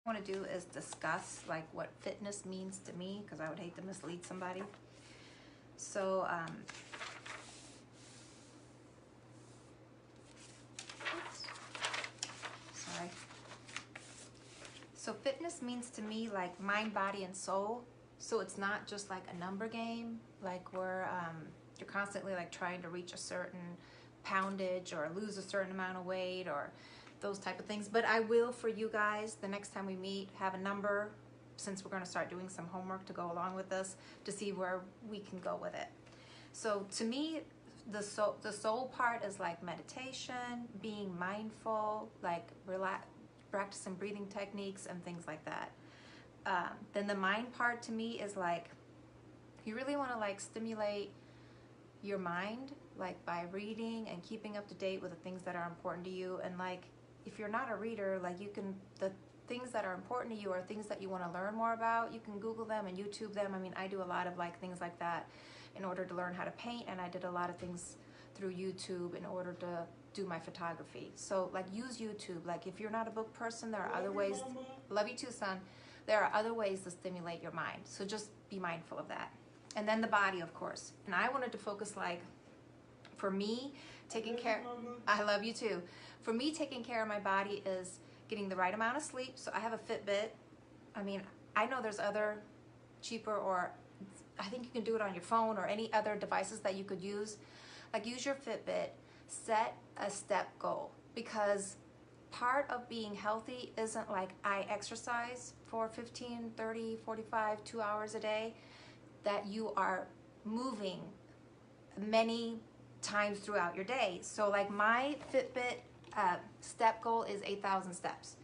Want to do is discuss like what fitness means to me, because I would hate to mislead somebody. So sorry. So fitness means to me like mind, body, and soul. So it's not just like a number game, like where you're constantly like trying to reach a certain poundage or lose a certain amount of weight or those type of things. But I will, for you guys, the next time we meet, have a number, since we're going to start doing some homework to go along with this, to see where we can go with it. So to me, the soul part is like meditation, being mindful, like practicing breathing techniques and things like that. Then the mind part to me is like, you really want to like stimulate your mind, like by reading and keeping up to date with the things that are important to you. And like, if you're not a reader, like the things that are important to you are things that you want to learn more about. You can Google them and YouTube them. I mean, I do a lot of like things like that in order to learn how to paint, and I did a lot of things through YouTube in order to do my photography. So like, use YouTube. Like, if you're not a book person, there are other ways. Love you too, son. There are other ways to stimulate your mind. So just be mindful of that. And then the body, of course. And I wanted to focus, like, for me, taking care, I love you too. For me, taking care of my body is getting the right amount of sleep. So I have a Fitbit. I mean, I know there's other cheaper, or I think you can do it on your phone or any other devices that you could use. Like, use your Fitbit, set a step goal, because part of being healthy isn't like I exercise for 15, 30, 45, 2 hours a day, that you are moving many times throughout your day. So like, my Fitbit step goal is 8,000 steps.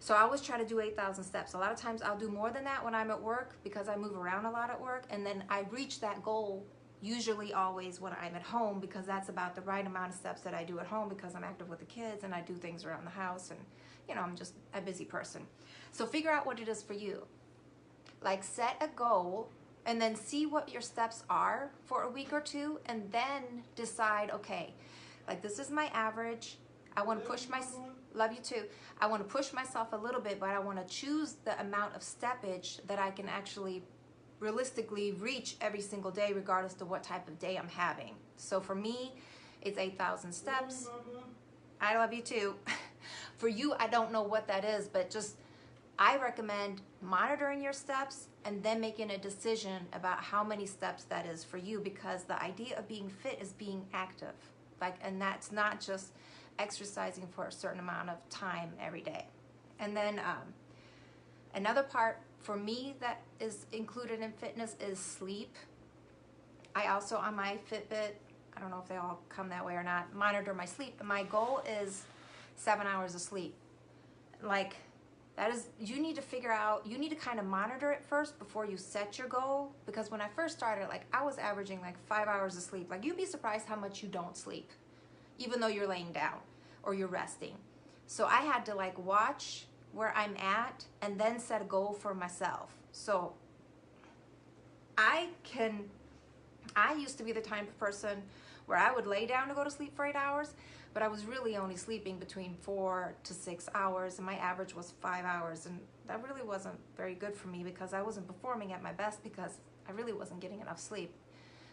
So I always try to do 8,000 steps. A lot of times I'll do more than that when I'm at work, because I move around a lot at work, and then I reach that goal usually always when I'm at home, because that's about the right amount of steps that I do at home, because I'm active with the kids and I do things around the house, and you know, I'm just a busy person. So figure out what it is for you. Like, set a goal and then see what your steps are for a week or two, and then decide, okay, like, this is my average. I want to push love you too. I want to push myself a little bit, but I want to choose the amount of steppage that I can actually realistically reach every single day, regardless of what type of day I'm having. So for me, it's 8,000 steps. I love you too. For you, I don't know what that is, but just, I recommend monitoring your steps and then making a decision about how many steps that is for you, because the idea of being fit is being active. Like, and that's not just exercising for a certain amount of time every day. And then another part for me that is included in fitness is sleep. I also, on my Fitbit, I don't know if they all come that way or not, monitor my sleep. My goal is 7 hours of sleep. Like, that is, you need to figure out, you need to kind of monitor it first before you set your goal. Because when I first started, like, I was averaging like 5 hours of sleep. Like, you'd be surprised how much you don't sleep, even though you're laying down or you're resting. So I had to like watch where I'm at and then set a goal for myself. So I used to be the type of person where I would lay down to go to sleep for 8 hours, but I was really only sleeping between 4 to 6 hours, and my average was 5 hours. And that really wasn't very good for me, because I wasn't performing at my best, because I really wasn't getting enough sleep.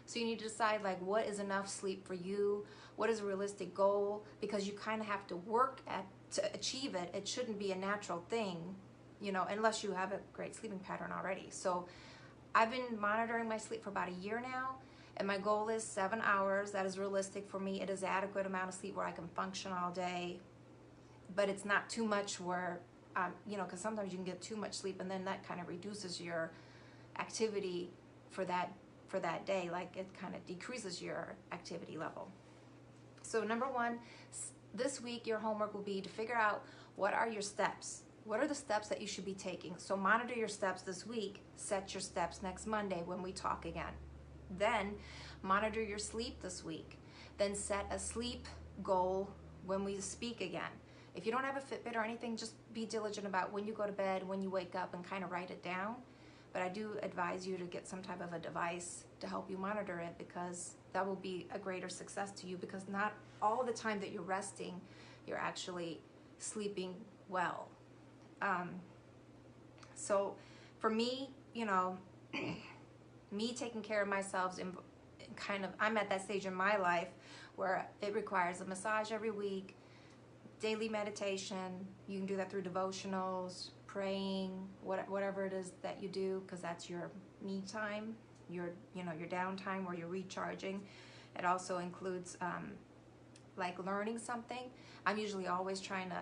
So you need to decide, like, what is enough sleep for you? What is a realistic goal? Because you kind of have to work to achieve it. It shouldn't be a natural thing, you know, unless you have a great sleeping pattern already. So I've been monitoring my sleep for about a year now, and my goal is 7 hours. That is realistic for me. It is adequate amount of sleep where I can function all day, but it's not too much where, you know, because sometimes you can get too much sleep, and then that kind of reduces your activity for that day. Like, it kind of decreases your activity level. So number one, this week your homework will be to figure out, what are your steps? What are the steps that you should be taking? So monitor your steps this week, set your steps next Monday when we talk again. Then monitor your sleep this week. Then set a sleep goal when we speak again. If you don't have a Fitbit or anything, just be diligent about when you go to bed, when you wake up, and kind of write it down. But I do advise you to get some type of a device to help you monitor it, because that will be a greater success to you, because not all the time that you're resting, you're actually sleeping well. So for me, you know, me taking care of myself in kind of, I'm at that stage in my life where it requires a massage every week, daily meditation. You can do that through devotionals, praying, whatever it is that you do, because that's your me time, your downtime where you're recharging. It also includes like learning something. I'm usually always trying to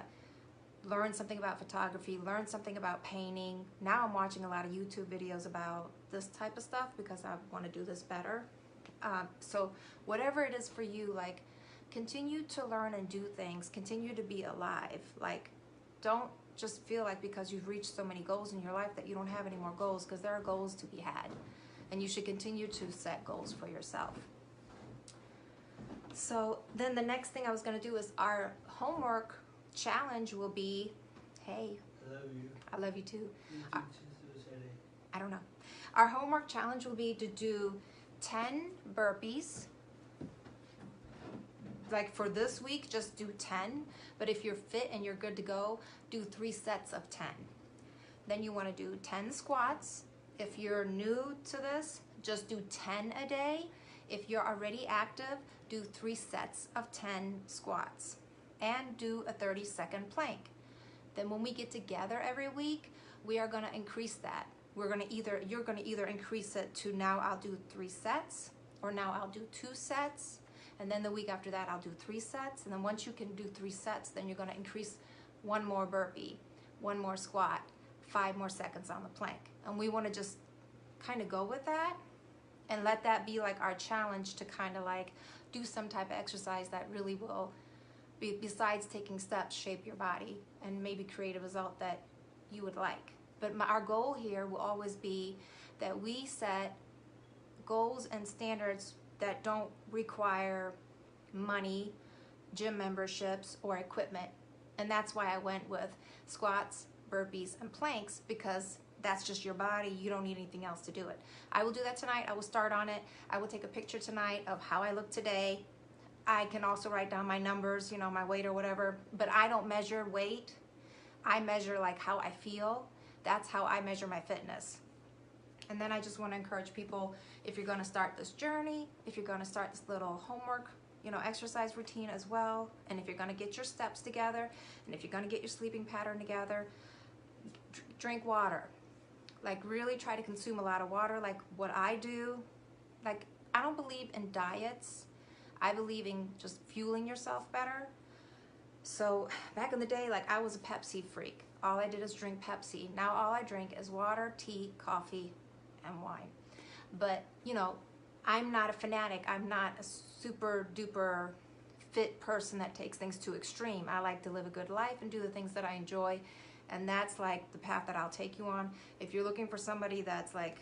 learn something about photography, learn something about painting. Now I'm watching a lot of YouTube videos about this type of stuff because I want to do this better. So whatever it is for you, like, continue to learn and do things, continue to be alive. Like, don't just feel like because you've reached so many goals in your life that you don't have any more goals, because there are goals to be had, and you should continue to set goals for yourself. So then the next thing I was going to do is our homework challenge will be, hey, I love you. I love you too. You too, Sister. I don't know. Our homework challenge will be to do 10 burpees. Like for this week, just do 10. But if you're fit and you're good to go, do 3 sets of 10. Then you want to do 10 squats. If you're new to this, just do 10 a day. If you're already active, do 3 sets of 10 squats and do a 30-second plank. Then when we get together every week, we are going to increase that. You're going to either increase it to now I'll do 3 sets, or now I'll do 2 sets, and then the week after that I'll do 3 sets. And then once you can do 3 sets, then you're going to increase 1 more burpee, 1 more squat, 5 more seconds on the plank. And we want to just kind of go with that and let that be like our challenge to kind of like do some type of exercise that really will, besides taking steps, shape your body and maybe create a result that you would like. But our goal here will always be that we set goals and standards that don't require money, gym memberships, or equipment. And that's why I went with squats, burpees, and planks, because that's just your body. You don't need anything else to do it. I will do that tonight. I will start on it. I will take a picture tonight of how I look today. I can also write down my numbers, my weight or whatever, but I don't measure weight. I measure like how I feel. That's how I measure my fitness. And then I just want to encourage people, if you're going to start this journey, if you're going to start this little homework, exercise routine as well, and if you're going to get your steps together, and if you're going to get your sleeping pattern together, drink water. Like, really try to consume a lot of water, like what I do. Like, I don't believe in diets. I believe in just fueling yourself better. So back in the day, like, I was a Pepsi freak. All I did is drink Pepsi. Now all I drink is water, tea, coffee, and wine. But, I'm not a fanatic. I'm not a super duper fit person that takes things to extreme. I like to live a good life and do the things that I enjoy. And that's like the path that I'll take you on. If you're looking for somebody that's like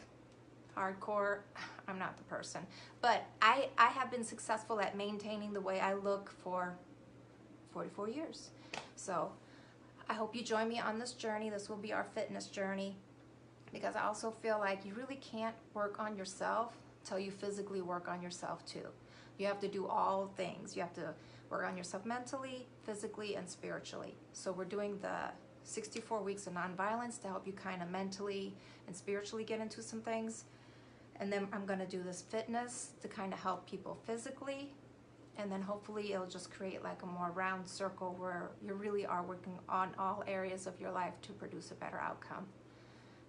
hardcore, I'm not the person. But I have been successful at maintaining the way I look for 44 years. So I hope you join me on this journey. This will be our fitness journey, because I also feel like you really can't work on yourself till you physically work on yourself too. You have to do all things. You have to work on yourself mentally, physically, and spiritually. So we're doing the 64 weeks of nonviolence to help you kind of mentally and spiritually get into some things. And then I'm going to do this fitness to kind of help people physically. And then hopefully it'll just create like a more round circle where you really are working on all areas of your life to produce a better outcome.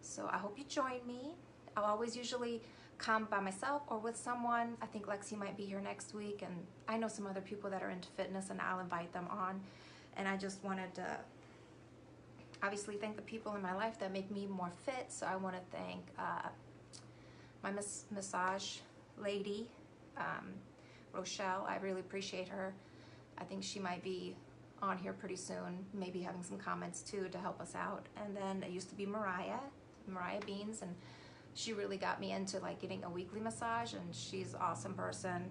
So I hope you join me. I'll always usually come by myself or with someone. I think Lexi might be here next week, and I know some other people that are into fitness, and I'll invite them on. And I just wanted to obviously thank the people in my life that make me more fit. So I want to thank my massage lady, Rochelle. I really appreciate her. I think she might be on here pretty soon, maybe having some comments too to help us out. And then it used to be Mariah Beans, and she really got me into like getting a weekly massage, and she's an awesome person.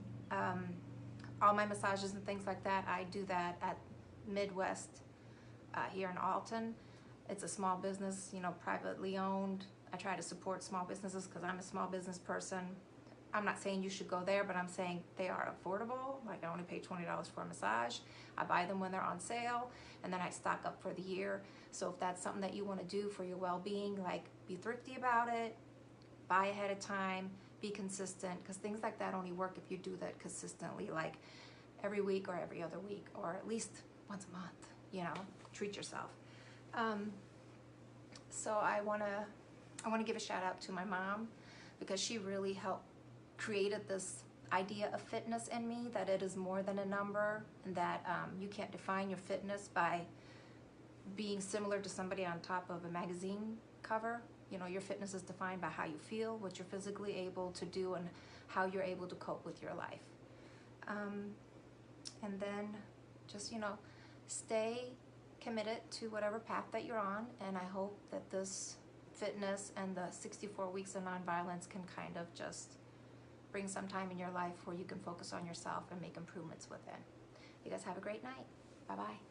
All my massages and things like that, I do that at Midwest here in Alton. It's a small business, privately owned. I try to support small businesses because I'm a small business person. I'm not saying you should go there, but I'm saying they are affordable. Like I only pay $20 for a massage. I buy them when they're on sale, and then I stock up for the year. So if that's something that you want to do for your well-being, like be thrifty about it, buy ahead of time, be consistent, because things like that only work if you do that consistently, like every week or every other week, or at least once a month, you know, treat yourself. So I want to give a shout out to my mom, because she really helped created this idea of fitness in me, that it is more than a number, and that you can't define your fitness by being similar to somebody on top of a magazine cover. You know, your fitness is defined by how you feel, what you're physically able to do, and how you're able to cope with your life. And then just, you know, stay committed to whatever path that you're on, and I hope that this fitness and the 64 weeks of nonviolence can kind of just bring some time in your life where you can focus on yourself and make improvements within. You guys have a great night. Bye-bye.